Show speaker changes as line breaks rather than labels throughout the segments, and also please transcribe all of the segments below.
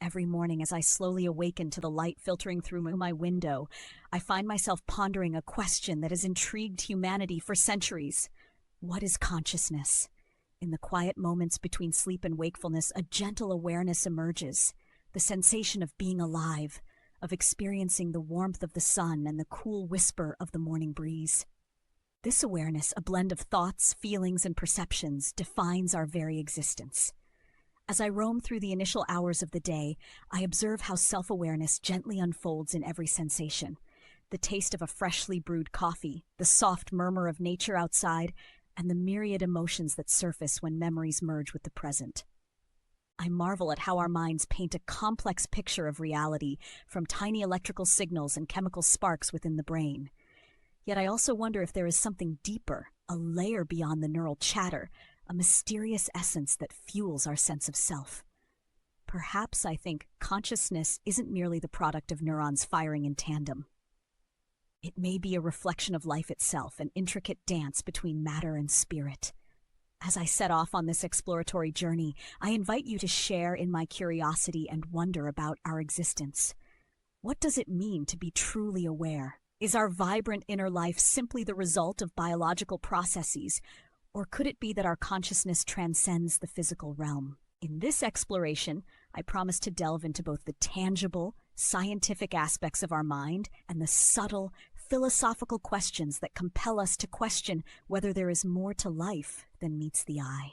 Every morning, as I slowly awaken to the light filtering through my window, I find myself pondering a question that has intrigued humanity for centuries. What is consciousness? In the quiet moments between sleep and wakefulness, a gentle awareness emerges, the sensation of being alive, of experiencing the warmth of the sun and the cool whisper of the morning breeze. This awareness, a blend of thoughts, feelings, and perceptions, defines our very existence. As I roam through the initial hours of the day, I observe how self-awareness gently unfolds in every sensation. The taste of a freshly brewed coffee, the soft murmur of nature outside, and the myriad emotions that surface when memories merge with the present. I marvel at how our minds paint a complex picture of reality from tiny electrical signals and chemical sparks within the brain. Yet I also wonder if there is something deeper, a layer beyond the neural chatter, a mysterious essence that fuels our sense of self. Perhaps I think consciousness isn't merely the product of neurons firing in tandem. It may be a reflection of life itself, an intricate dance between matter and spirit. As I set off on this exploratory journey, I invite you to share in my curiosity and wonder about our existence. What does it mean to be truly aware? Is our vibrant inner life simply the result of biological processes, or could it be that our consciousness transcends the physical realm? In this exploration, I promise to delve into both the tangible, scientific aspects of our mind and the subtle, philosophical questions that compel us to question whether there is more to life than meets the eye.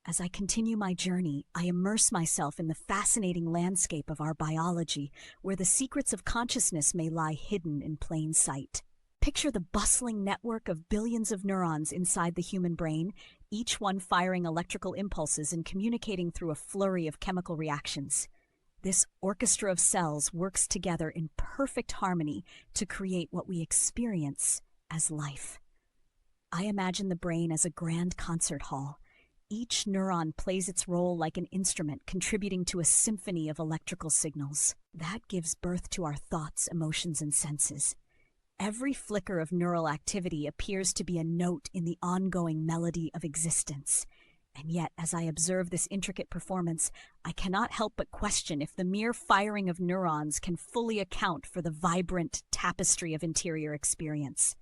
As I continue my journey, I immerse myself in the fascinating landscape of our biology, where the secrets of consciousness may lie hidden in plain sight. Picture the bustling network of billions of neurons inside the human brain, each one firing electrical impulses and communicating through a flurry of chemical reactions. This orchestra of cells works together in perfect harmony to create what we experience as life. I imagine the brain as a grand concert hall. Each neuron plays its role like an instrument, contributing to a symphony of electrical signals. That gives birth to our thoughts, emotions, and senses. Every flicker of neural activity appears to be a note in the ongoing melody of existence. And yet, as I observe this intricate performance, I cannot help but question if the mere firing of neurons can fully account for the vibrant tapestry of interior experience.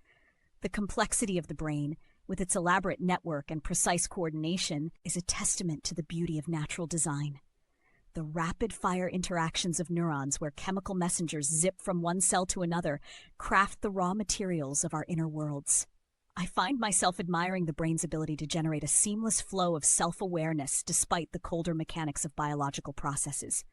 The complexity of the brain, with its elaborate network and precise coordination, is a testament to the beauty of natural design. The rapid-fire interactions of neurons, where chemical messengers zip from one cell to another, craft the raw materials of our inner worlds. I find myself admiring the brain's ability to generate a seamless flow of self-awareness despite the colder mechanics of biological processes.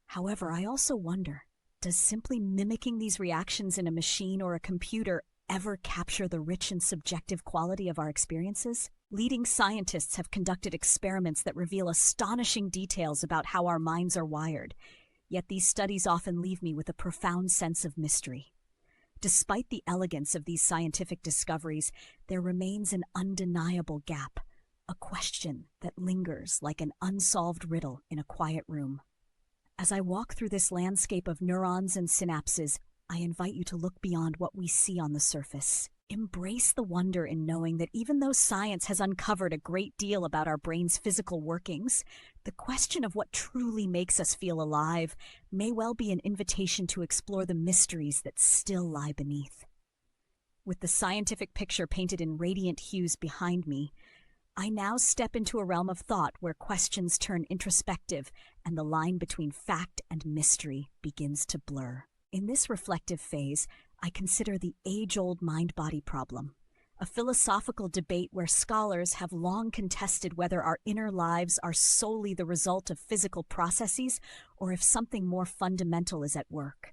However, I also wonder, does simply mimicking these reactions in a machine or a computer ever capture the rich and subjective quality of our experiences? Leading scientists have conducted experiments that reveal astonishing details about how our minds are wired, yet these studies often leave me with a profound sense of mystery. Despite the elegance of these scientific discoveries, there remains an undeniable gap, a question that lingers like an unsolved riddle in a quiet room. As I walk through this landscape of neurons and synapses, I invite you to look beyond what we see on the surface. Embrace the wonder in knowing that even though science has uncovered a great deal about our brain's physical workings, the question of what truly makes us feel alive may well be an invitation to explore the mysteries that still lie beneath. With the scientific picture painted in radiant hues behind me, I now step into a realm of thought where questions turn introspective and the line between fact and mystery begins to blur. In this reflective phase, I consider the age-old mind-body problem, a philosophical debate where scholars have long contested whether our inner lives are solely the result of physical processes or if something more fundamental is at work.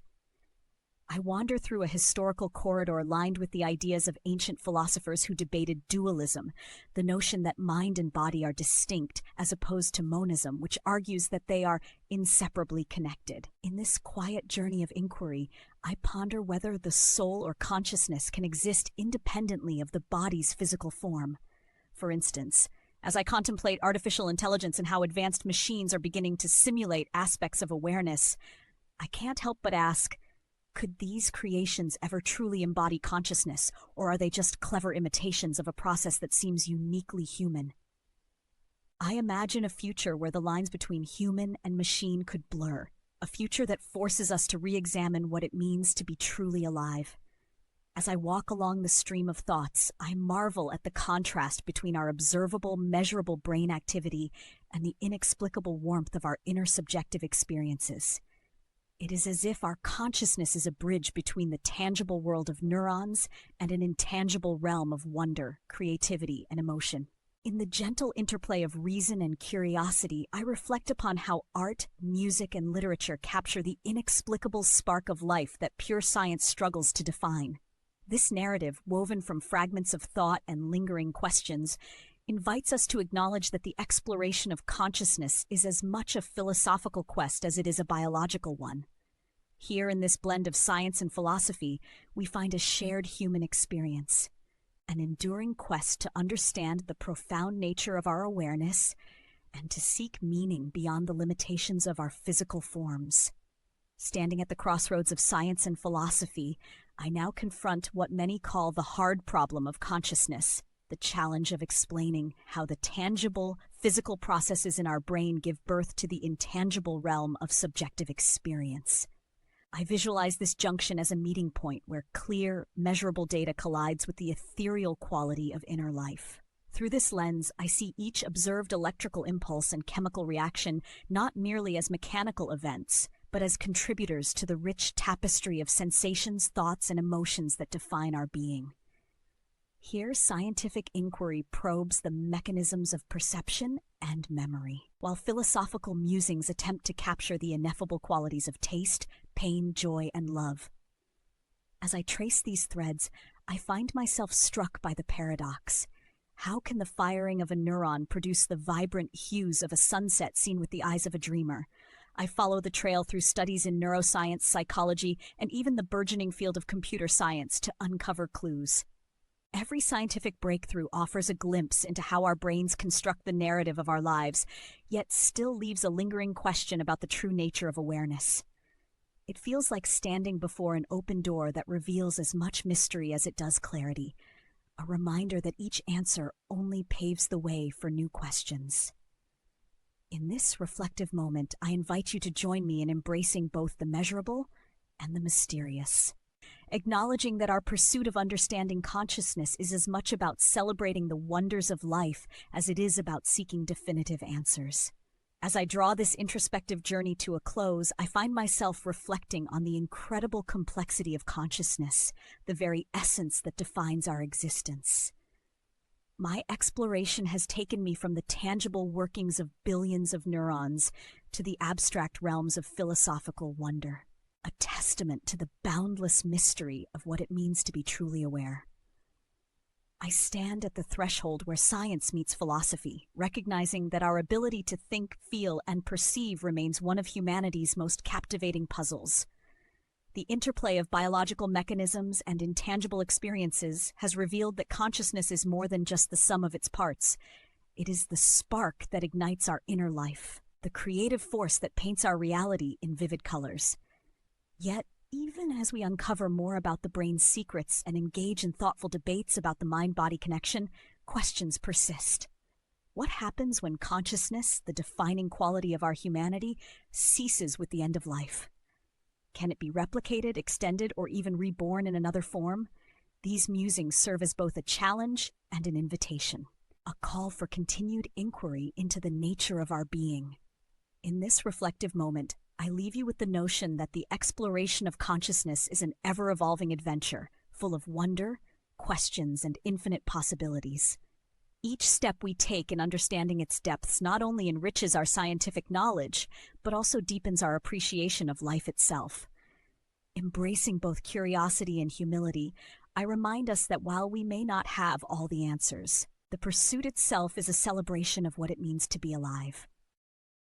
I wander through a historical corridor lined with the ideas of ancient philosophers who debated dualism, the notion that mind and body are distinct as opposed to monism, which argues that they are inseparably connected. In this quiet journey of inquiry, I ponder whether the soul or consciousness can exist independently of the body's physical form. For instance, as I contemplate artificial intelligence and how advanced machines are beginning to simulate aspects of awareness, I can't help but ask, could these creations ever truly embody consciousness, or are they just clever imitations of a process that seems uniquely human? I imagine a future where the lines between human and machine could blur, a future that forces us to re-examine what it means to be truly alive. As I walk along the stream of thoughts, I marvel at the contrast between our observable, measurable brain activity and the inexplicable warmth of our inner subjective experiences. It is as if our consciousness is a bridge between the tangible world of neurons and an intangible realm of wonder, creativity, and emotion. In the gentle interplay of reason and curiosity, I reflect upon how art, music, and literature capture the inexplicable spark of life that pure science struggles to define. This narrative, woven from fragments of thought and lingering questions, invites us to acknowledge that the exploration of consciousness is as much a philosophical quest as it is a biological one. Here in this blend of science and philosophy, we find a shared human experience, an enduring quest to understand the profound nature of our awareness and to seek meaning beyond the limitations of our physical forms. Standing at the crossroads of science and philosophy, I now confront what many call the hard problem of consciousness, the challenge of explaining how the tangible, physical processes in our brain give birth to the intangible realm of subjective experience. I visualize this junction as a meeting point where clear, measurable data collides with the ethereal quality of inner life. Through this lens, I see each observed electrical impulse and chemical reaction not merely as mechanical events, but as contributors to the rich tapestry of sensations, thoughts, and emotions that define our being. Here, scientific inquiry probes the mechanisms of perception and memory, while philosophical musings attempt to capture the ineffable qualities of taste, pain, joy, and love. As I trace these threads, I find myself struck by the paradox. How can the firing of a neuron produce the vibrant hues of a sunset seen with the eyes of a dreamer? I follow the trail through studies in neuroscience, psychology, and even the burgeoning field of computer science to uncover clues. Every scientific breakthrough offers a glimpse into how our brains construct the narrative of our lives, yet still leaves a lingering question about the true nature of awareness. It feels like standing before an open door that reveals as much mystery as it does clarity, a reminder that each answer only paves the way for new questions. In this reflective moment, I invite you to join me in embracing both the measurable and the mysterious, acknowledging that our pursuit of understanding consciousness is as much about celebrating the wonders of life as it is about seeking definitive answers. As I draw this introspective journey to a close, I find myself reflecting on the incredible complexity of consciousness, the very essence that defines our existence. My exploration has taken me from the tangible workings of billions of neurons to the abstract realms of philosophical wonder, a testament to the boundless mystery of what it means to be truly aware. I stand at the threshold where science meets philosophy, recognizing that our ability to think, feel, and perceive remains one of humanity's most captivating puzzles. The interplay of biological mechanisms and intangible experiences has revealed that consciousness is more than just the sum of its parts. It is the spark that ignites our inner life, the creative force that paints our reality in vivid colors. Yet, even as we uncover more about the brain's secrets and engage in thoughtful debates about the mind-body connection, questions persist. What happens when consciousness, the defining quality of our humanity, ceases with the end of life? Can it be replicated, extended, or even reborn in another form? These musings serve as both a challenge and an invitation, a call for continued inquiry into the nature of our being. In this reflective moment, I leave you with the notion that the exploration of consciousness is an ever-evolving adventure, full of wonder, questions, and infinite possibilities. Each step we take in understanding its depths not only enriches our scientific knowledge, but also deepens our appreciation of life itself. Embracing both curiosity and humility, I remind us that while we may not have all the answers, the pursuit itself is a celebration of what it means to be alive.